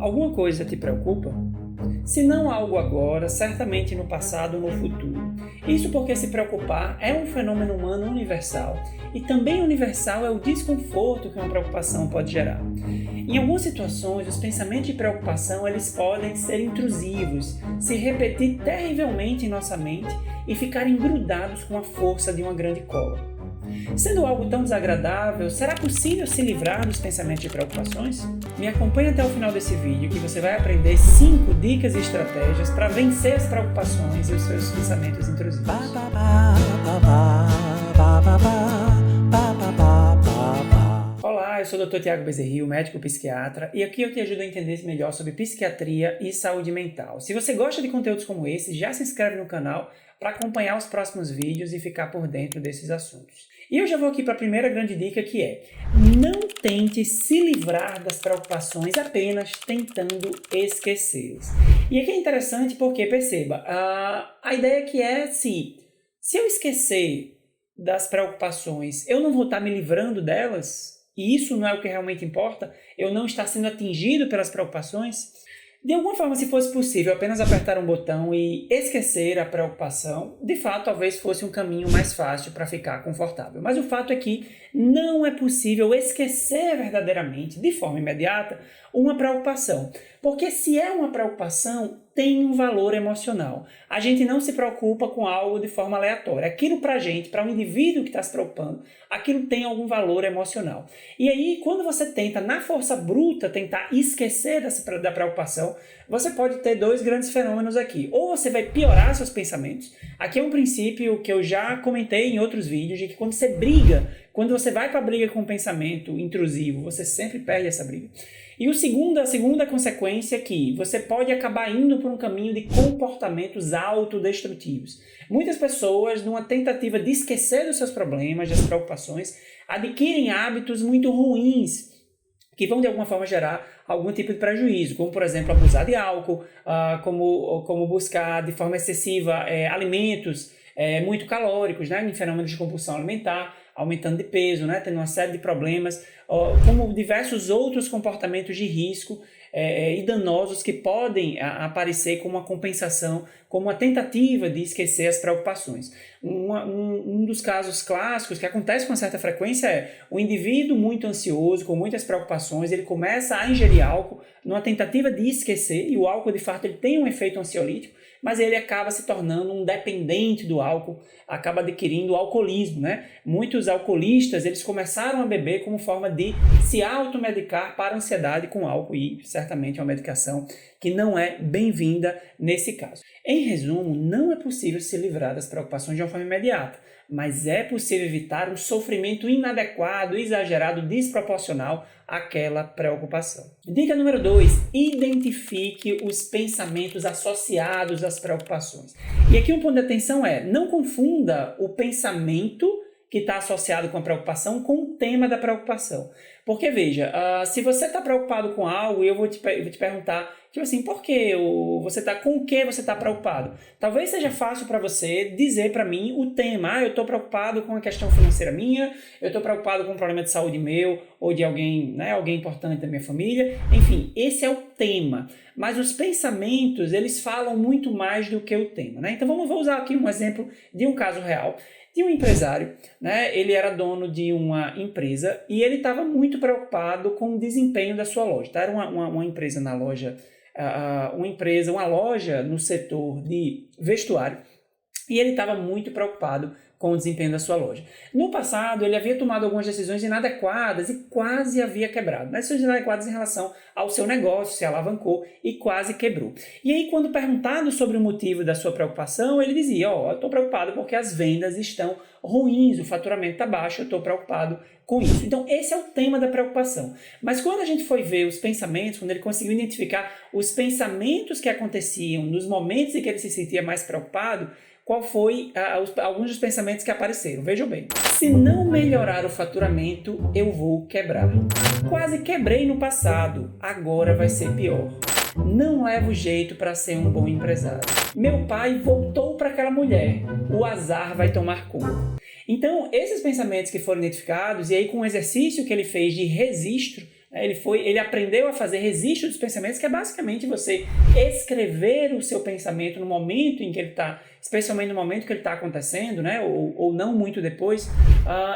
Alguma coisa te preocupa? Se não algo agora, certamente no passado ou no futuro. Isso porque se preocupar é um fenômeno humano universal, e também universal é o desconforto que uma preocupação pode gerar. Em algumas situações, os pensamentos de preocupação eles podem ser intrusivos, se repetir terrivelmente em nossa mente e ficarem grudados com a força de uma grande cola. Sendo algo tão desagradável, será possível se livrar dos pensamentos de preocupações? Me acompanhe até o final desse vídeo que você vai aprender 5 dicas e estratégias para vencer as preocupações e os seus pensamentos intrusivos. Olá, eu sou o Dr. Tiago Bezerril, médico psiquiatra, e aqui eu te ajudo a entender melhor sobre psiquiatria e saúde mental. Se você gosta de conteúdos como esse, já se inscreve no canal para acompanhar os próximos vídeos e ficar por dentro desses assuntos. E eu já vou aqui para a primeira grande dica, que é: não tente se livrar das preocupações apenas tentando esquecê-las. E aqui é interessante porque, perceba, a ideia que é se eu esquecer das preocupações, eu não vou estar me livrando delas, e isso não é o que realmente importa, eu não estar sendo atingido pelas preocupações. De alguma forma, se fosse possível apenas apertar um botão e esquecer a preocupação, de fato, talvez fosse um caminho mais fácil para ficar confortável. Mas o fato é que não é possível esquecer verdadeiramente, de forma imediata, uma preocupação. Porque se é uma preocupação, tem um valor emocional. A gente não se preocupa com algo de forma aleatória. Aquilo para a gente, para o indivíduo que está se preocupando, aquilo tem algum valor emocional. E aí, quando você tenta, na força bruta, tentar esquecer da preocupação, você pode ter 2 grandes fenômenos aqui. Ou você vai piorar seus pensamentos. Aqui é um princípio que eu já comentei em outros vídeos, de que quando você briga, quando você vai para a briga com um pensamento intrusivo, você sempre perde essa briga. E a segunda consequência é que você pode acabar indo por um caminho de comportamentos autodestrutivos. Muitas pessoas, numa tentativa de esquecer dos seus problemas, das preocupações, adquirem hábitos muito ruins, que vão de alguma forma gerar algum tipo de prejuízo, como por exemplo abusar de álcool, como buscar de forma excessiva alimentos muito calóricos, né, em fenômenos de compulsão alimentar, aumentando de peso, né, tendo uma série de problemas, como diversos outros comportamentos de risco e danosos que podem aparecer como uma compensação, como uma tentativa de esquecer as preocupações. Um dos casos clássicos que acontece com certa frequência é o indivíduo muito ansioso, com muitas preocupações, ele começa a ingerir álcool numa tentativa de esquecer, e o álcool de fato ele tem um efeito ansiolítico, mas ele acaba se tornando um dependente do álcool, acaba adquirindo o alcoolismo, né? Muitos alcoolistas, eles começaram a beber como forma de se automedicar para a ansiedade com álcool, e certamente é uma medicação que não é bem-vinda nesse caso. Em resumo, não é possível se livrar das preocupações de uma forma imediata, mas é possível evitar um sofrimento inadequado, exagerado, desproporcional àquela preocupação. Dica número 2, identifique os pensamentos associados às preocupações. E aqui um ponto de atenção é: não confunda o pensamento que está associado com a preocupação com o tema da preocupação. Porque, veja, se você está preocupado com algo, e eu vou te perguntar, tipo assim, por que com o que você está preocupado? Talvez seja fácil para você dizer para mim o tema. Eu estou preocupado com a questão financeira minha, eu estou preocupado com um problema de saúde meu, ou de alguém, né, alguém importante da minha família. Enfim, esse é o tema. Mas os pensamentos, eles falam muito mais do que o tema, né? Então, vou usar aqui um exemplo de um caso real. De um empresário, né? Ele era dono de uma empresa e ele estava muito preocupado com o desempenho da sua loja. Tá? Era uma empresa na loja, uma loja no setor de vestuário, e ele estava muito preocupado com o desempenho da sua loja. No passado, ele havia tomado algumas decisões inadequadas e quase havia quebrado. Decisões inadequadas em relação ao seu negócio, se alavancou e quase quebrou. E aí, quando perguntado sobre o motivo da sua preocupação, ele dizia: eu estou preocupado porque as vendas estão ruins, o faturamento está baixo, eu estou preocupado com isso. Então, esse é o tema da preocupação. Mas quando a gente foi ver os pensamentos, quando ele conseguiu identificar os pensamentos que aconteciam nos momentos em que ele se sentia mais preocupado, qual foi alguns dos pensamentos que apareceram. Vejam bem: se não melhorar o faturamento, eu vou quebrar. Quase quebrei no passado, agora vai ser pior. Não levo jeito para ser um bom empresário. Meu pai voltou para aquela mulher, o azar vai tomar conta. Então, esses pensamentos que foram identificados, e aí com o exercício que ele fez de registro, Ele aprendeu a fazer registro dos pensamentos, que é basicamente você escrever o seu pensamento no momento em que ele está, especialmente no momento que ele está acontecendo, né? Ou não muito depois.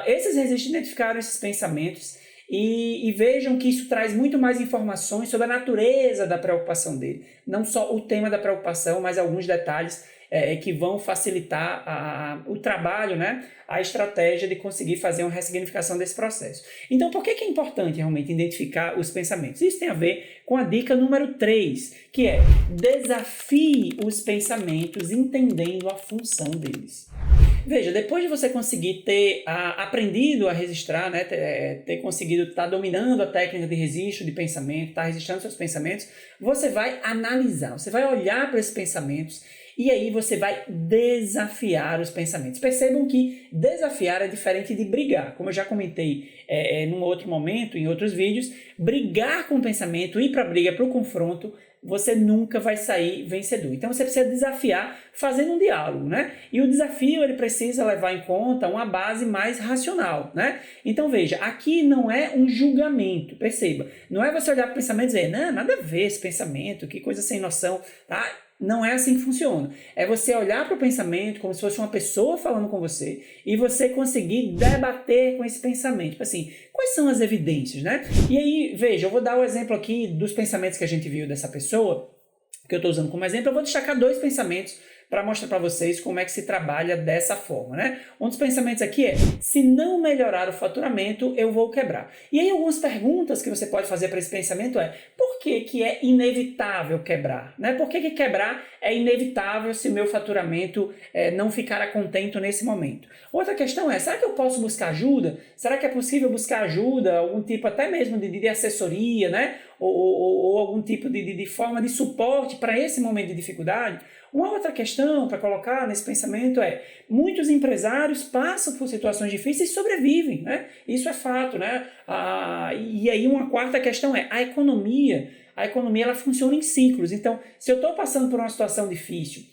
Esses registros identificaram esses pensamentos e vejam que isso traz muito mais informações sobre a natureza da preocupação dele. Não só o tema da preocupação, mas alguns detalhes que vão facilitar o trabalho, né? A estratégia de conseguir fazer uma ressignificação desse processo. Então, por que é importante realmente identificar os pensamentos? Isso tem a ver com a dica número 3, que é desafie os pensamentos entendendo a função deles. Veja, depois de você conseguir ter aprendido a registrar, né, ter conseguido estar dominando a técnica de registro de pensamento, estar registrando seus pensamentos, você vai analisar, você vai olhar para esses pensamentos e aí você vai desafiar os pensamentos. Percebam que desafiar é diferente de brigar. Como eu já comentei num outro momento, em outros vídeos, brigar com o pensamento, ir para a briga, para o confronto, você nunca vai sair vencedor. Então você precisa desafiar fazendo um diálogo, né? E o desafio ele precisa levar em conta uma base mais racional, né? Então veja, aqui não é um julgamento, perceba. Não é você olhar para o pensamento e dizer, não, nada a ver esse pensamento, que coisa sem noção, tá? Não é assim que funciona. É você olhar para o pensamento como se fosse uma pessoa falando com você e você conseguir debater com esse pensamento. Tipo assim, quais são as evidências, né? E aí, veja, eu vou dar o exemplo aqui dos pensamentos que a gente viu dessa pessoa, que eu estou usando como exemplo. Eu vou destacar 2 pensamentos para mostrar para vocês como é que se trabalha dessa forma, né? Um dos pensamentos aqui é, se não melhorar o faturamento, eu vou quebrar. E aí algumas perguntas que você pode fazer para esse pensamento é, por que é inevitável quebrar? Né? Por que quebrar é inevitável se o meu faturamento não ficar a contento nesse momento? Outra questão é, será que eu posso buscar ajuda? Será que é possível buscar ajuda, algum tipo até mesmo de assessoria, né? Ou algum tipo de forma de suporte para esse momento de dificuldade? Uma outra questão para colocar nesse pensamento é, muitos empresários passam por situações difíceis e sobrevivem, né? Isso é fato, né? E aí uma quarta questão é, a economia ela funciona em ciclos. Então, se eu estou passando por uma situação difícil,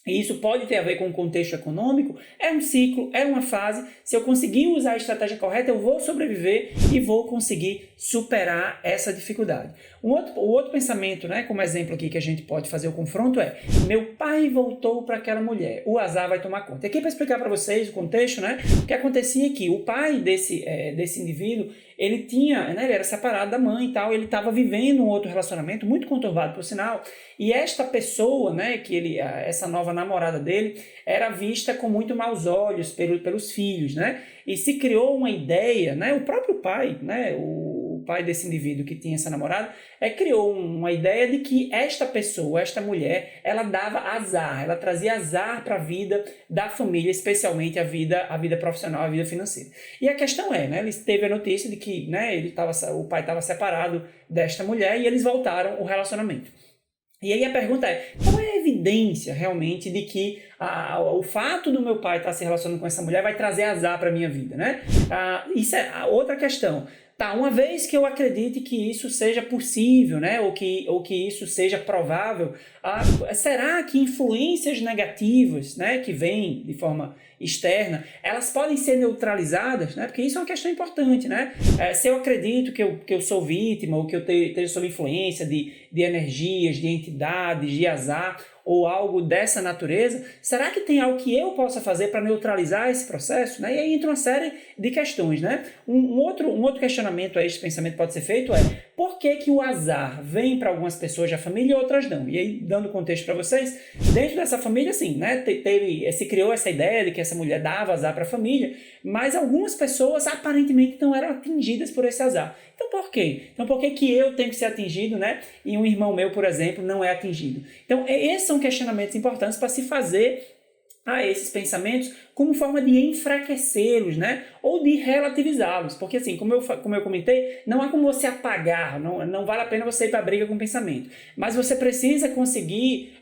e isso pode ter a ver com o contexto econômico, é um ciclo, é uma fase. Se eu conseguir usar a estratégia correta, eu vou sobreviver e vou conseguir superar essa dificuldade. O outro pensamento, né, como exemplo aqui que a gente pode fazer o confronto é, meu pai voltou para aquela mulher, o azar vai tomar conta. E aqui para explicar para vocês o contexto, né, o que acontecia aqui, o pai desse indivíduo, ele tinha, né, ele era separado da mãe e tal, ele estava vivendo um outro relacionamento muito conturbado, por sinal, e esta pessoa, né, essa nova namorada dele, era vista com muito maus olhos pelos filhos, né, e se criou uma ideia, né, o próprio pai, né, o pai desse indivíduo que tinha essa namorada, criou uma ideia de que esta pessoa, esta mulher, ela dava azar, ela trazia azar para a vida da família, especialmente a vida profissional, a vida financeira. E a questão é, né, ele teve a notícia de que, né, o pai estava separado desta mulher e eles voltaram o relacionamento. E aí a pergunta é, qual é a evidência realmente de que o fato do meu pai estar se relacionando com essa mulher vai trazer azar para a minha vida, né? Isso é a outra questão. Tá, uma vez que eu acredite que isso seja possível, né, ou que isso seja provável, será que influências negativas, né, que vêm de forma externa, elas podem ser neutralizadas, né, porque isso é uma questão importante, né? Se eu acredito que eu sou vítima ou que eu esteja sob influência de energias, de entidades, de azar, ou algo dessa natureza, será que tem algo que eu possa fazer para neutralizar esse processo? Né? E aí entra uma série de questões. Né? Um outro questionamento a este pensamento pode ser feito é, por que o azar vem para algumas pessoas da família e outras não? E aí, dando contexto para vocês, dentro dessa família, sim, né, se criou essa ideia de que essa mulher dava azar para a família, mas algumas pessoas aparentemente não eram atingidas por esse azar. Então, por quê? Então, por que eu tenho que ser atingido, né? E um irmão meu, por exemplo, não é atingido? Então, esses são questionamentos importantes para se fazer a esses pensamentos como forma de enfraquecê-los, né? Ou de relativizá-los. Porque assim, como eu comentei, não é como você apagar, não vale a pena você ir para a briga com o pensamento. Mas você precisa conseguir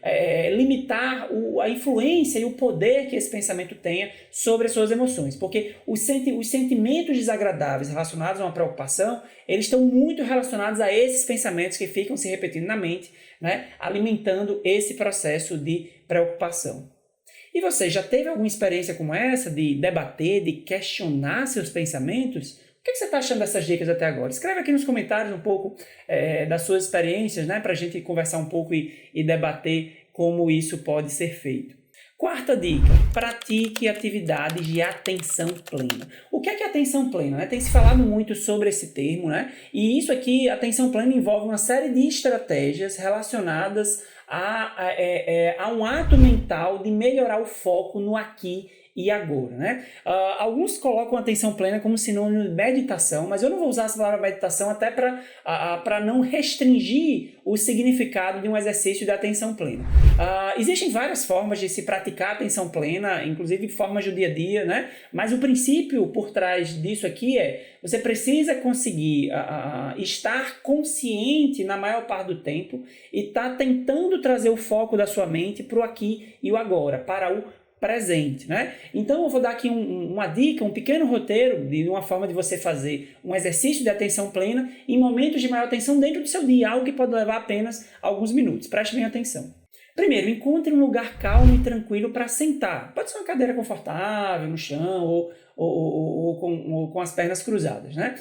limitar a influência e o poder que esse pensamento tenha sobre as suas emoções. Porque os sentimentos desagradáveis relacionados a uma preocupação, eles estão muito relacionados a esses pensamentos que ficam se repetindo na mente, né? Alimentando esse processo de preocupação. E você já teve alguma experiência como essa de debater, de questionar seus pensamentos? O que você está achando dessas dicas até agora? Escreve aqui nos comentários um pouco das suas experiências, né, para a gente conversar um pouco e debater como isso pode ser feito. Quarta dica, pratique atividades de atenção plena. O que é atenção plena? Tem se falado muito sobre esse termo, né? E isso aqui, atenção plena, envolve uma série de estratégias relacionadas a um ato mental de melhorar o foco no aqui e agora, né? Alguns colocam atenção plena como sinônimo de meditação, mas eu não vou usar essa palavra meditação até para não restringir o significado de um exercício de atenção plena. Existem várias formas de se praticar atenção plena, inclusive formas do dia a dia, né? Mas o princípio por trás disso aqui você precisa conseguir estar consciente na maior parte do tempo e estar tentando trazer o foco da sua mente para o aqui e o agora, para o presente, né? Então eu vou dar aqui uma dica, um pequeno roteiro de uma forma de você fazer um exercício de atenção plena em momentos de maior atenção dentro do seu dia, algo que pode levar apenas alguns minutos. Preste bem atenção. Primeiro, encontre um lugar calmo e tranquilo para sentar. Pode ser uma cadeira confortável, no chão ou com as pernas cruzadas, né?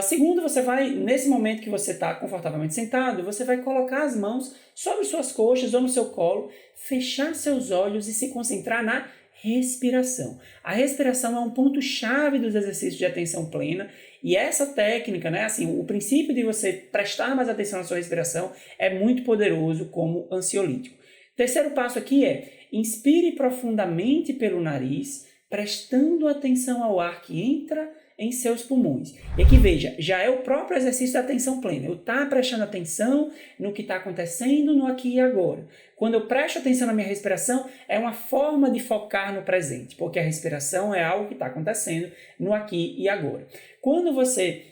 Segundo, você vai, nesse momento que você está confortavelmente sentado, você vai colocar as mãos sobre suas coxas ou no seu colo, fechar seus olhos e se concentrar na respiração. A respiração é um ponto-chave dos exercícios de atenção plena e essa técnica, né, assim, o princípio de você prestar mais atenção na sua respiração é muito poderoso como ansiolítico. Terceiro passo aqui inspire profundamente pelo nariz, prestando atenção ao ar que entra em seus pulmões. E aqui veja, já é o próprio exercício da atenção plena. Eu estou prestando atenção no que está acontecendo no aqui e agora. Quando eu presto atenção na minha respiração, é uma forma de focar no presente, porque a respiração é algo que está acontecendo no aqui e agora. Quando você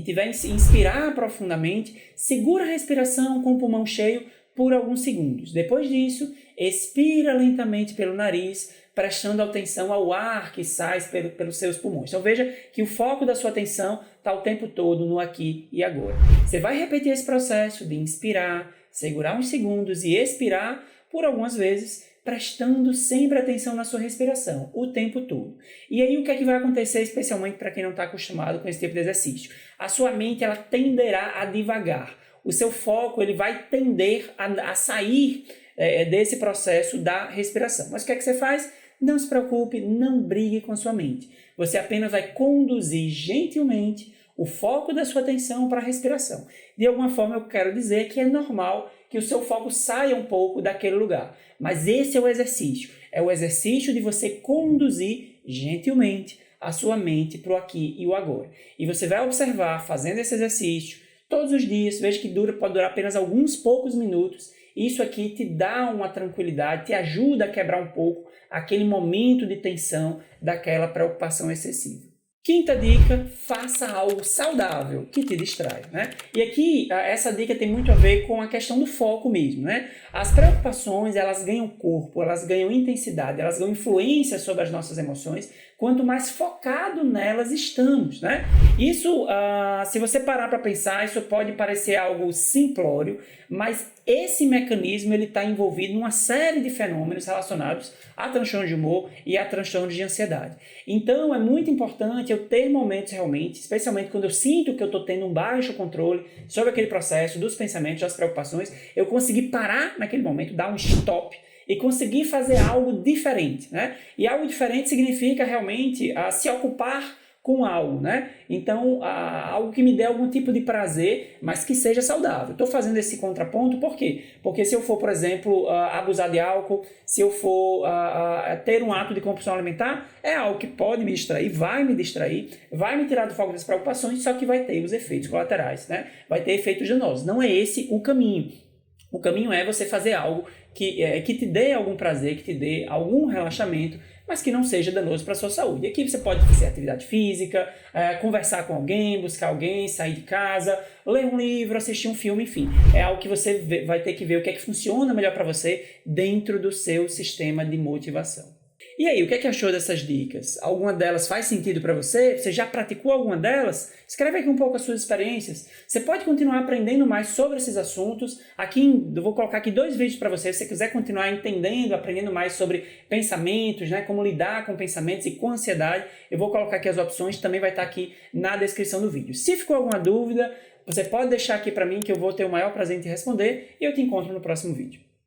tiver inspirar profundamente, segura a respiração com o pulmão cheio por alguns segundos. Depois disso, expira lentamente pelo nariz, prestando atenção ao ar que sai pelos seus pulmões. Então veja que o foco da sua atenção está o tempo todo no aqui e agora. Você vai repetir esse processo de inspirar, segurar uns segundos e expirar por algumas vezes, prestando sempre atenção na sua respiração, o tempo todo. E aí o que é que vai acontecer, especialmente para quem não está acostumado com esse tipo de exercício? A sua mente ela tenderá a divagar. O seu foco ele vai tender a sair desse processo da respiração. Mas o que é que você faz? Não se preocupe, não brigue com a sua mente. Você apenas vai conduzir gentilmente o foco da sua atenção para a respiração. De alguma forma eu quero dizer que é normal que o seu foco saia um pouco daquele lugar. Mas esse é o exercício. É o exercício de você conduzir gentilmente a sua mente para o aqui e o agora. E você vai observar, fazendo esse exercício, todos os dias, veja que pode durar apenas alguns poucos minutos. Isso aqui te dá uma tranquilidade, te ajuda a quebrar um pouco aquele momento de tensão daquela preocupação excessiva. Quinta dica, faça algo saudável que te distrai, né? E aqui, essa dica tem muito a ver com a questão do foco mesmo, né? As preocupações, elas ganham corpo, elas ganham intensidade, elas ganham influência sobre as nossas emoções, quanto mais focado nelas estamos, né? Isso, se você parar para pensar, isso pode parecer algo simplório, mas esse mecanismo está envolvido em uma série de fenômenos relacionados a transtorno de humor e a transtorno de ansiedade. Então, é muito importante eu ter momentos realmente, especialmente quando eu sinto que eu estou tendo um baixo controle sobre aquele processo, dos pensamentos, das preocupações, eu conseguir parar naquele momento, dar um stop e conseguir fazer algo diferente, né? E algo diferente significa realmente se ocupar com algo, né? Então, algo que me dê algum tipo de prazer, mas que seja saudável. Estou fazendo esse contraponto, por quê? Porque se eu for, por exemplo, abusar de álcool, se eu for ter um ato de compulsão alimentar, é algo que pode me distrair, vai me tirar do foco das preocupações, só que vai ter os efeitos colaterais, né? Vai ter efeitos danosos. Não é esse o caminho. O caminho é você fazer algo que te dê algum prazer, que te dê algum relaxamento, mas que não seja danoso para a sua saúde. E aqui você pode fazer atividade física, conversar com alguém, buscar alguém, sair de casa, ler um livro, assistir um filme, enfim. É algo que você vai ter que ver o que é que funciona melhor para você dentro do seu sistema de motivação. E aí, o que é que achou dessas dicas? Alguma delas faz sentido para você? Você já praticou alguma delas? Escreve aqui um pouco as suas experiências. Você pode continuar aprendendo mais sobre esses assuntos. Eu vou colocar aqui 2 vídeos para você. Se você quiser continuar entendendo, aprendendo mais sobre pensamentos, né, como lidar com pensamentos e com ansiedade, eu vou colocar aqui as opções. Também vai estar aqui na descrição do vídeo. Se ficou alguma dúvida, você pode deixar aqui para mim que eu vou ter o maior prazer em te responder e eu te encontro no próximo vídeo.